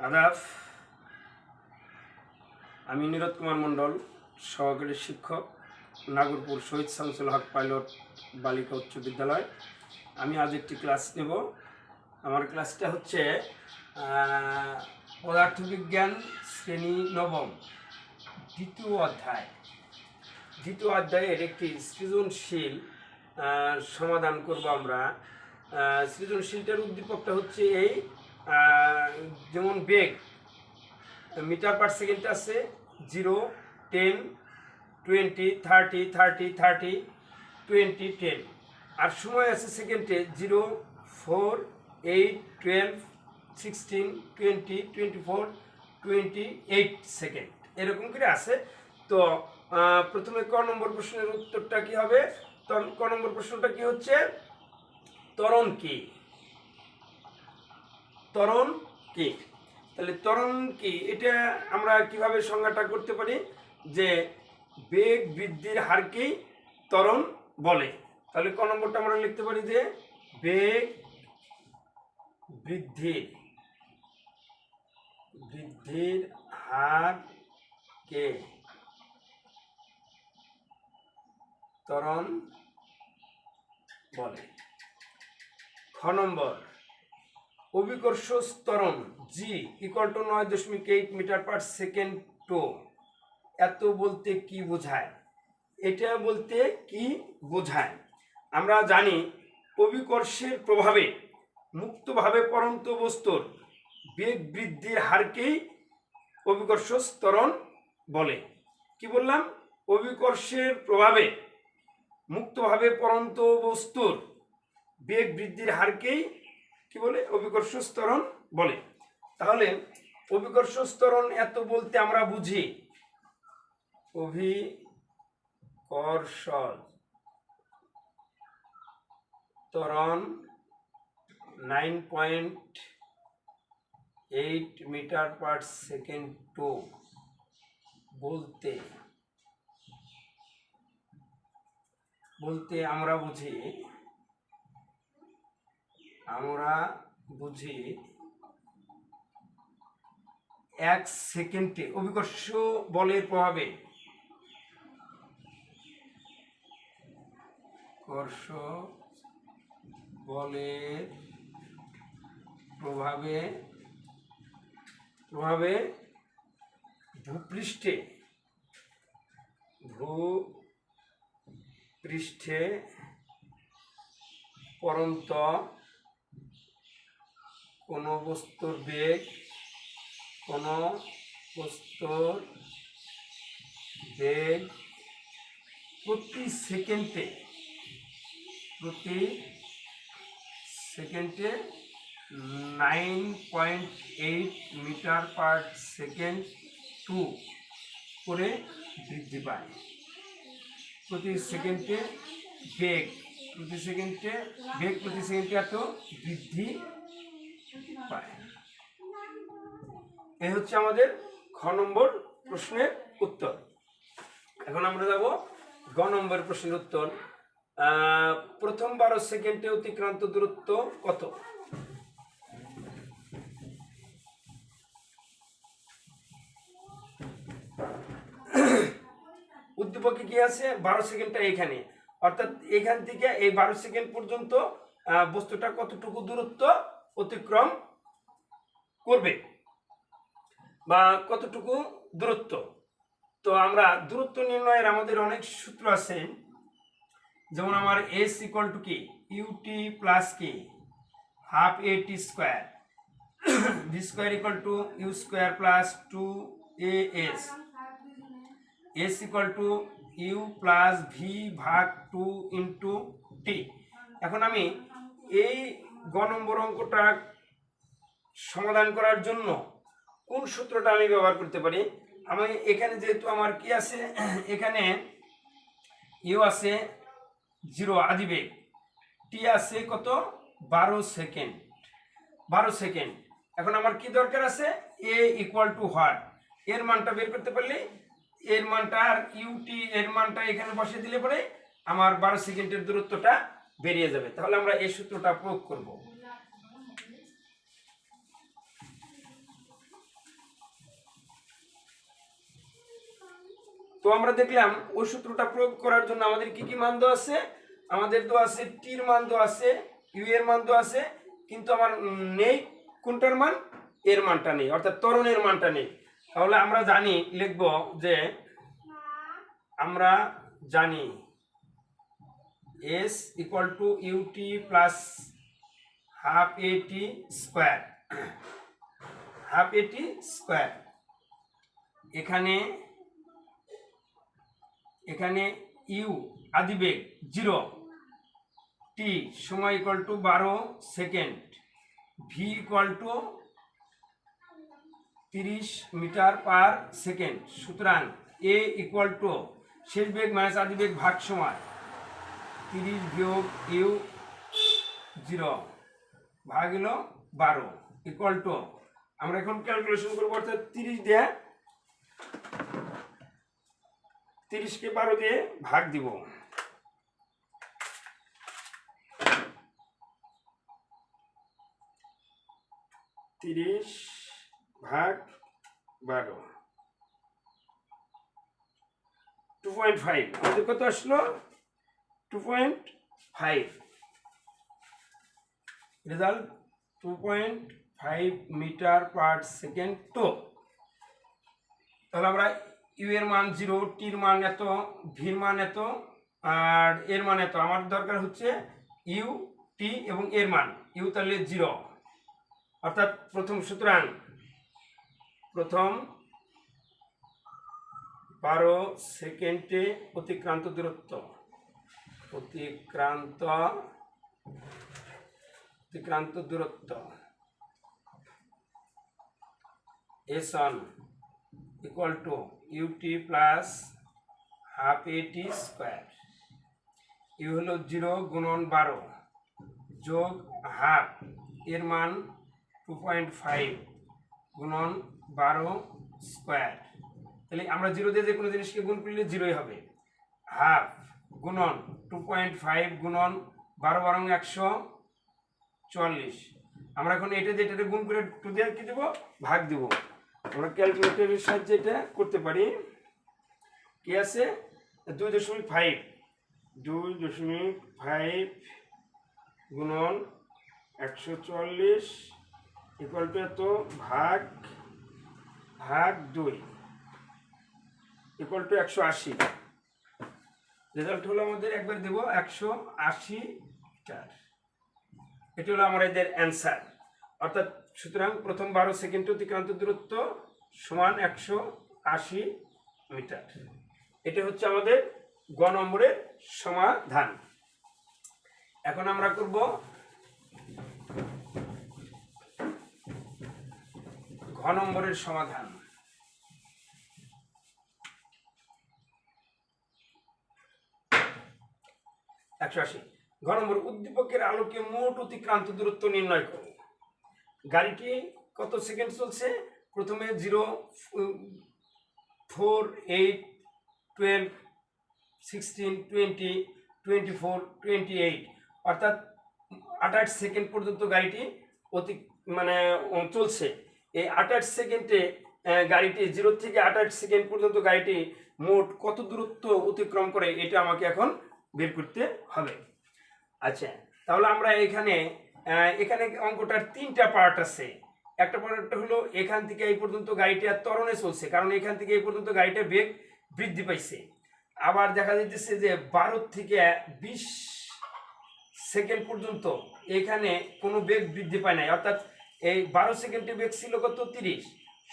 আদাব, আমি নীরদ কুমার মণ্ডল, সহকারী শিক্ষক, নাগরপুর শহীদ শামসুল হক পাইলট বালিকা উচ্চ বিদ্যালয়। আমি আজ একটি ক্লাস নেব। আমার ক্লাসটা হচ্ছে পদার্থবিজ্ঞান শ্রেণী নবম, দ্বিতীয় অধ্যায়ের একটি সৃজনশীল সমাধান করব আমরা। সৃজনশীলটার উদ্দীপকটা হচ্ছে এই, যেমন বেগ মিটার পার সেকেন্ড আছে 0, 10, 20, 30, 30, 30, 20, 10, আর সময় আছে সেকেন্ডে 0, 4, 8, 12, 16, 20, 24, 28 সেকেন্ড, এরকম করে আছে। তো প্রথমে ক নম্বর প্রশ্নের উত্তরটা কি হবে? ক নম্বর প্রশ্নটা কি হচ্ছে, ত্বরণ কি? ত্বরণ কি? তাহলে ত্বরণ কি, এটা আমরা কিভাবে সংজ্ঞাটা করতে পারি যে বেগ বৃদ্ধির হারকেই ত্বরণ বলে। তাহলে ক নম্বরটা আমরা লিখতে পারি যে বেগ বৃদ্ধির হারকে ত্বরণ বলে। খ নম্বর, অভিকর্ষ ত্বরণ G = 9.8 metre per second two, এত বলতে কি বোঝায়? এটা বলতে কি বোঝায়? আমরা জানি অভিকর্ষের প্রভাবে মুক্তভাবে পড়ন্ত বস্তুর বেগ বৃদ্ধির হারকেই অভিকর্ষ ত্বরণ বলে। কি বললাম? অভিকর্ষের প্রভাবে মুক্তভাবে পড়ন্ত বস্তুর বেগ বৃদ্ধির হারকেই কি বলে? অভিকর্ষ ত্বরণ বলে। তাহলে অভিকর্ষ ত্বরণ এত বলতে আমরা বুঝি অভিকর্ষ ত্বরণ 9.8 মিটার পার সেকেন্ড টু বলতে আমরা বুঝি 1 সেকেন্ডে অভিকর্ষ বলের প্রভাবে ভূপৃষ্ঠে পড়ন্ত কোন বস্তুর বেগ প্রতি সেকেন্ডে 9.8 মিটার পার সেকেন্ড টু করে বৃদ্ধি পায়। প্রতি সেকেন্ডে বেগ প্রতি সেকেন্ডে এত বৃদ্ধি পায়। এই হচ্ছে আমাদের খ নম্বর প্রশ্নের উত্তর। এখন আমরা যাব গ নম্বর প্রশ্নের উত্তর। প্রথম 12 সেকেন্ডে অতিক্রান্ত দূরত্ব কত? উদ্দীপকে কি আছে? 12 সেকেন্ডটা এখানে, অর্থাৎ এখান থেকে এই 12 সেকেন্ড পর্যন্ত বস্তুটা কতটুকু দূরত্ব অতিক্রম করবে বা কতটুকু দূরত্ব। তো আমরা দূরত্ব নির্ণয়ের আমাদের অনেক সূত্র আছে। যেমন আমার S = কি? ut + কি? ½ at square, v square = u square + 2as, s = u + v/2 t। এখন আমি এই গ নম্বর অঙ্কটা সমাধান করার জন্য কোন সূত্রটা আমি ব্যবহার করতে পারি? আমি এখানে যেহেতু আমার কি আছে, এখানে ইউ আছে 0 আদি বেগ, টি আছে কত? 12 সেকেন্ড। এখন আমার কি দরকার আছে? এ = হোয়াট, এর মানটা বের করতে পারলে এর মানটা আর ইউটি এর মানটা এখানে বসিয়ে দিলে পরে আমার 12 সেকেন্ডের দূরত্বটা বেরিয়ে যাবে। তাহলে আমরা এই সূত্রটা প্রয়োগ করব। তো আমরা দেখলাম ওই সূত্রটা প্রয়োগ করার জন্য আমাদের কি কি মান দেওয়া আছে, আমাদের দেওয়া আছে টির মান দেওয়া আছে, ইউ এর মান দেওয়া আছে, কিন্তু আমার নেই কোনটার মান, এর মানটা নেই, অর্থাৎ ত্বরণের মানটা নেই। তাহলে আমরা জানি লিখব যে আমরা জানি S equal to u t plus half a t square, half a t square. এখানে এখানে ইউ আদিবেগ 0, টি সময় ইকুয়াল টু 12 সেকেন্ড, v equal to 30 metre per second. সুতরাং এ ইকুয়াল টু শেষ বেগ মাইনাস আদিবেগ ভাগ সময় 30 বিয়োগ ইউ 0 ভাগ হলো 12 ইকুয়াল টু, আমরা এখন ক্যালকুলেশন করবো, অর্থাৎ 30 দিয়ে 30কে 12 দিয়ে ভাগ দিব। তিরিশ ভাগ 12 2.5, আমাদের কত আসলো 2.5, রেজাল্ট 2.5 মিটার পার সেকেন্ড। তো তাহলে আমরা ইউ এর মান 0, টির মান এত, ভির মান এত, আর এর মান এত। আমার দরকার হচ্ছে ইউ, টি এবং এর মান। ইউ তাহলে 0, অর্থাৎ প্রথম, সুতরাং প্রথম 12 সেকেন্ডে অতিক্রান্ত দূরত্ব, অতিক্রান্ত দূরত্ব S1 equal to u t plus half a t square. U হলো 0 গুণন 12 যোগ হাফ, এর মান 2.5 গুণন 12 স্কোয়ার। তাহলে আমরা 0 দিয়ে যে কোনো জিনিসকে গুণ করলে 0ই হবে। হাফ গুণন 2.5 গুণন 12 বারং 140। আমরা এখন এটা দিয়ে এটাতে গুণ করে 2 দিয়ে কি দেবো, ভাগ দিব। আমরা ক্যালকুলেটরের সাহায্যে এটা করতে পারি। কি আছে 2.5 গুণন 140 ইকুয়াল টু এত ভাগ 2 ইকুয়াল টু 180। রেজাল্ট হলো আমাদের, একবার দেব 180 মিটার। এটি হলো আমাদের অ্যান্সার। অর্থাৎ সুতরাং প্রথম 12 সেকেন্ড অতিক্রান্ত দূরত্ব সমান 180 মিটার। এটা হচ্ছে আমাদের গ নম্বরের সমাধান। এখন আমরা করব ঘ নম্বরের সমাধান। 180 ঘ নম্বর, উদ্দীপকের আলোকে মোট অতিক্রান্ত দূরত্ব নির্ণয় করো। গাড়িটি কত সেকেন্ড চলছে, প্রথমে 0, 4, 8, 12, 16, 20, 24, 28, অর্থাৎ 28 সেকেন্ড পর্যন্ত গাড়িটি চলছে। এই 28 সেকেন্ডে গাড়িটি 0 থেকে 28 সেকেন্ড পর্যন্ত গাড়িটি মোট কত দূরত্ব অতিক্রম করে, এটা আমাকে এখন বের করতে হবে। আচ্ছা, তাহলে আমরা এখানে অঙ্কটার 3টা পার্ট আছে। একটা পার্ট হলো এখান থেকে এই পর্যন্ত গাড়িটা ত্বরণে চলছে, কারণ এখান থেকে এই পর্যন্ত গাড়িটা বেগ বৃদ্ধি পাইছে। আবার দেখা যাচ্ছে যে 12 থেকে 20 সেকেন্ড পর্যন্ত এখানে কোনো বেগ বৃদ্ধি পায় নাই, অর্থাৎ এই 12 সেকেন্ডে বেগ ছিল কত 30,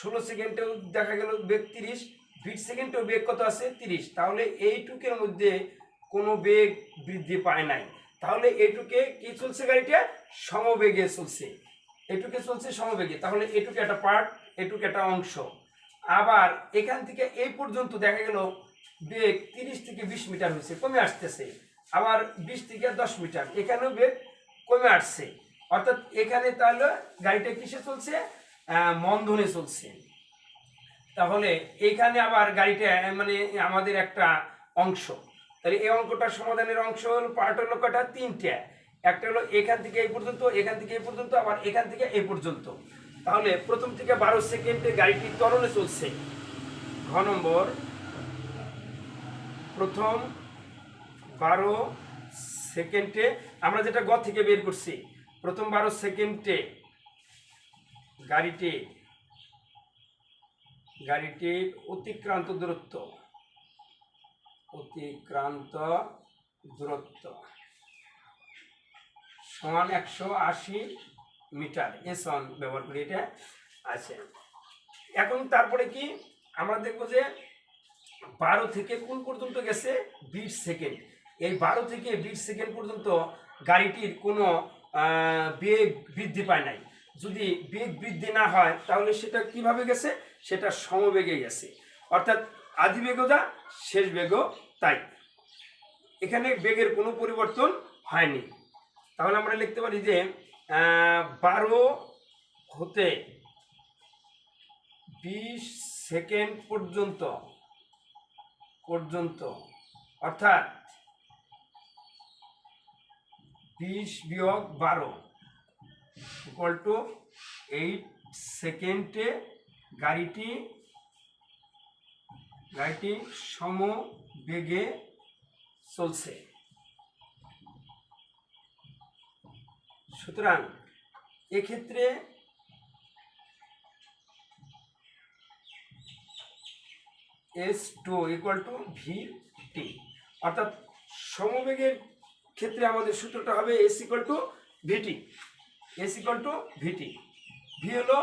16 সেকেন্ডেও দেখা গেল বেগ 30, 20 সেকেন্ডেও বেগ কত আছে 30। তাহলে এইটুকের মধ্যে কোনো বেগ বৃদ্ধি পায় নাই। তাহলে এইটুকে কি চলছে, গাড়িটা সমবেগে চলছে, এটুকে চলছে সমবেগে। তাহলে এটুকে একটা পার্ট, এটুকে একটা অংশ। আবার এখান থেকে এই পর্যন্ত দেখা গেল বেগ 30 থেকে 20 মিটার হয়েছে, কমে আসতেছে। আবার 20 থেকে 10 মিটার এখানেও বেগ কমে আসছে, অর্থাৎ এখানে তাহলে গাড়িটা কিসে চলছে, মন্দনে চলছে। তাহলে এইখানে আবার গাড়িটা আমাদের একটা অংশ। তাহলে এই অঙ্কটার সমাধানের অংশ হলো, পার্ট হলো কটা, 3টা। একটা হলো এখান থেকে এই পর্যন্ত, এখান থেকে এই পর্যন্ত, আবার এখান থেকে এই পর্যন্ত। তাহলে প্রথম থেকে 12 সেকেন্ডে গাড়িটি ত্বরণে চলছে। ঘ নম্বর প্রথম 12 সেকেন্ডে আমরা যেটা গ থেকে বের করছি, প্রথম 12 সেকেন্ডে গাড়িটির অতিক্রান্ত দূরত্ব সমান 180 মিটার। S1 ব্যবহার করি, এটা আছে। এখন তারপরে কি আমরা দেখবো যে 12 থেকে কোন পর্যন্ত গেছে 20 সেকেন্ড। এই 12 থেকে 20 সেকেন্ড পর্যন্ত গাড়িটির কোনো বেগ বৃদ্ধি পায় নাই। যদি বেগ বৃদ্ধি না হয় তাহলে সেটা কিভাবে গেছে, সেটা সমবেগে গেছে, অর্থাৎ আদি বেগও যা শেষ বেগও তাই, এখানে বেগের কোনো পরিবর্তন হয়নি। তাহলে আমরা লিখতে পারি যে 12 হতে 20 সেকেন্ড পর্যন্ত অর্থাৎ 20 বিয়োগ 12 ইকুয়াল টু 8 সেকেন্ডে গাড়িটি সমবেগে চলছে। সুতরাং এক্ষেত্রে S2 ইকুয়াল টু VT, অর্থাৎ সমবেগের ক্ষেত্রে আমাদের সূত্রটা হবে S equal two VT। V হলো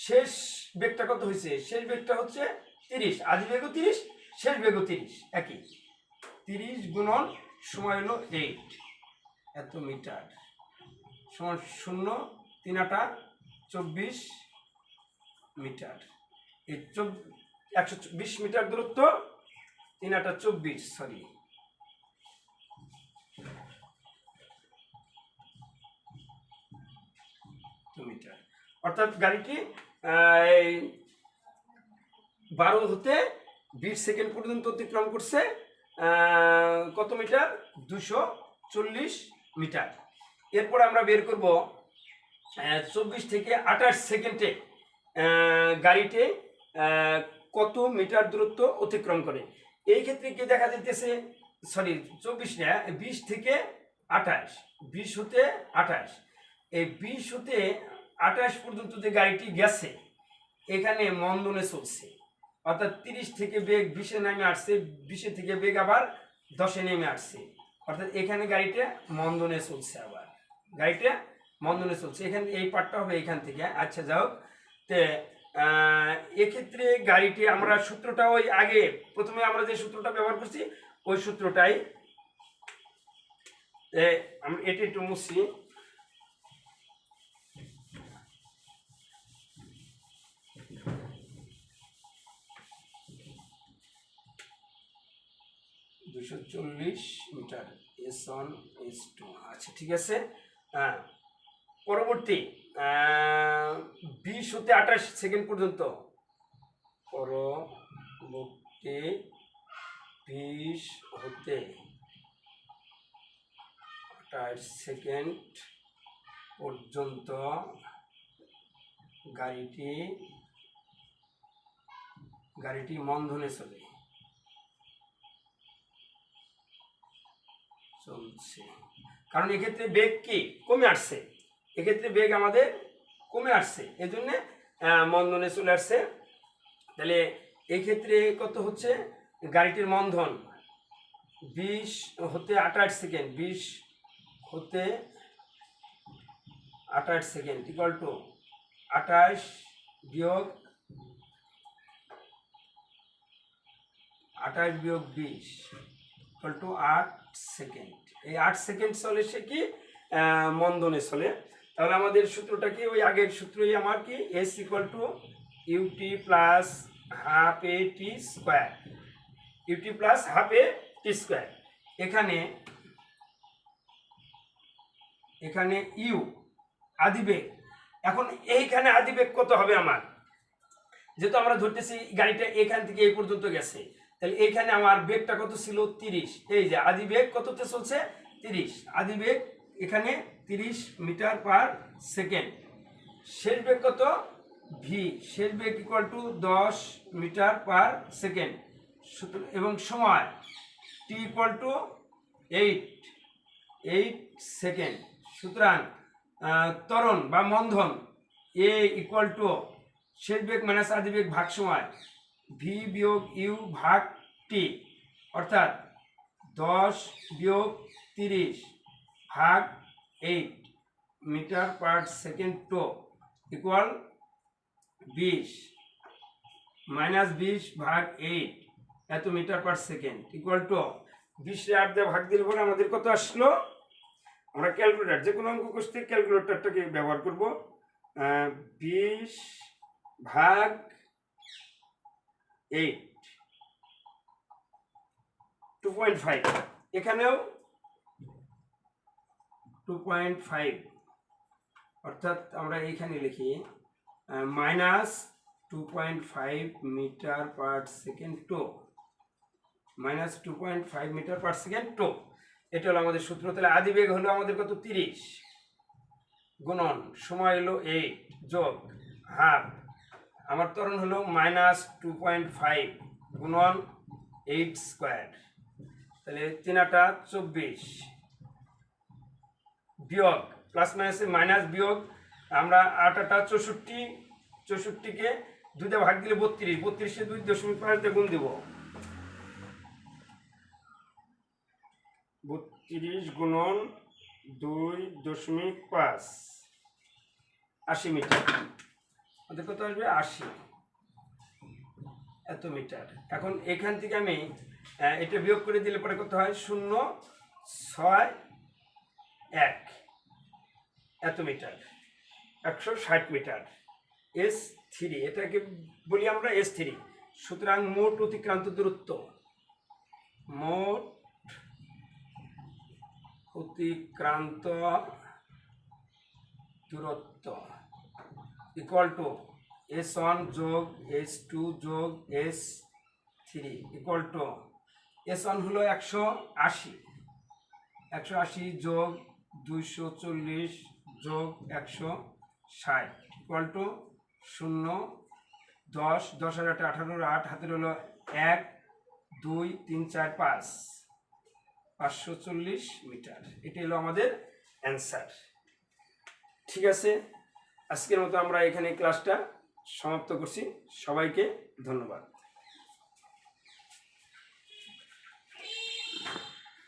শেষ বেগটা কত হয়েছে, শেষ বেগটা হচ্ছে 30, আদি বেগও 30, শেষ বেগও 30, একই। 30 গুণন সময় হলো 8 এত মিটার সমান 0, 3 8 24 মিটার। এই 120 মিটার দূরত্ব, 3 8 24, সরি, মিটার। অর্থাৎ গাড়িটি 12 হতে 20 সেকেন্ড পর্যন্ত অতিক্রম করছে কত মিটার, 240 মিটার। এরপর আমরা বের করব 24 থেকে 28 সেকেন্ডে গাড়িটি কত মিটার দূরত্ব অতিক্রম করে। এই ক্ষেত্রে কি দেখা যাইতেছে, সরি 24 না, 20 থেকে 28, 20 হতে 28, এই 20 হতে 28 পর্যন্ত যে গাড়িটি গেছে এখানে মন্দনে চলছে, অর্থাৎ 30 থেকে বেগ 20-এ নেমে আসছে, 20 থেকে বেগ আবার 10-এ নেমে আসছে, অর্থাৎ এখানে গাড়িটা মন্দনে চলছে, এখানে এই পার্টটা হবে এখান থেকে। আচ্ছা যাও, তে এক্ষেত্রে গাড়িটি আমরা সূত্রটা ওই আগে প্রথমে আমরা যে সূত্রটা ব্যবহার করছি ওই সূত্রটাই, আমরা এটি একটু মুছি। মিটার S1 S2, আচ্ছা ঠিক আছে। পরবর্তী 20 হতে 28 সেকেন্ড পর্যন্ত, পরবর্তী 20 হতে 28 সেকেন্ড পর্যন্ত গাড়িটি মন্দনে চলছে, কারণ এক্ষেত্রে বেগ কি কমে আসছে, এক্ষেত্রে বেগ আমাদের কমে আসছে, এই জন্য মন্দনে চলে আসছে। তাহলে এক্ষেত্রে কত হচ্ছে, গাড়িটির মন্দন 20 হতে 28 সেকেন্ড, 20 হতে 28 সেকেন্ড ইকুয়াল টু 28 বিয়োগ 20 ইকুয়াল টু 8 সেকেন্ড। এই 8 সেকেন্ড চলে সে কি মন্দনে চলে। তাহলে আমাদের সূত্রটা কি, ওই আগের সূত্রই আমার কি, S equal two UT plus half AT square, UT plus half AT square. এখানে ইউ আদিবেগ, এখন এইখানে আদিবেগ কত হবে আমার, যেহেতু আমরা ধরতেছি গাড়িটা এখান থেকে এই পর্যন্ত গেছে, তাহলে এইখানে আমার বেগটা কত ছিল 30, এই যে আদিবেগ কততে চলছে 30, আদিবেগ এখানে 30 মিটার পার সেকেন্ড। শেষ বেগ কত, ভি, শেষ বেগ equal to 10 metre per second, এবং সময় টি ইকুয়াল টু 8 সেকেন্ড। সুতরাং ত্বরণ বা মন্ধন এ ইকুয়াল টু শেষ বেগ মাইনাস আদি বেগ ভাগ সময় ভি বিয়োগ ইউ ভাগ টি, অর্থাৎ 10 বিয়োগ 30 ভাগ 8 metre per second two equal 20 minus 20 ভাগ 8 এত metre per second equal to 20 রে 8 দিয়ে ভাগ দিলে পরে আমাদের কত আসলো? আমরা ক্যালকুলেটর, যে কোনো অঙ্ক করতে ক্যালকুলেটরটাকে ব্যবহার করব। 20 ভাগ 8 2.5, এখানেও 2.5, অর্থাৎ আমরা এইখানে লিখি মাইনাস 2.5 মিটার পার সেকেন্ড টো, মাইনাস 2.5 মিটার পার সেকেন্ড টো। এটা হলো আমাদের সূত্র। তাহলে আদি বেগ হলো আমাদের কত? 30 গুণন সময় হলো 8 যোগ হাফ, আমার ত্বরণ হলো মাইনাস 2.5 গুণন 8 স্কোয়ার, তাহলে 3 8 24 বিয়োগ প্লাস মাইনাসে মাইনাস বিয়োগ, আমরা 8 8 64, 64কে 2 দিয়ে ভাগ দিলে 32, 32 এ 2.5 দিয়ে গুণ দিব, 32 গুণন 2.5 80 মিটার। আমাদের কত আসবে? 80 এত মিটার। এখন এখান থেকে আমি এটা বিয়োগ করে দিলে পরে কত হয়? 0.61 এত মিটার, 160 মিটার। S3 এটাকে বলি আমরা S3। সুতরাং মোট অতিক্রান্ত দূরত্ব, মোট অতিক্রান্ত দূরত্ব ইকুয়াল টু S1 যোগ S2 যোগ S3 ইকুয়াল টু S1 হলো 180 যোগ 240 যোগ 160 ইকুয়াল টু 0 10 10 আর 8 18 8 হাতের হলো 1 2 3 4 5 540 মিটার। এটি হলো আমাদের অ্যান্সার। ঠিক আছে, আজকের মতো আমরা এখানে ক্লাসটা সমাপ্ত করছি। সবাইকে ধন্যবাদ।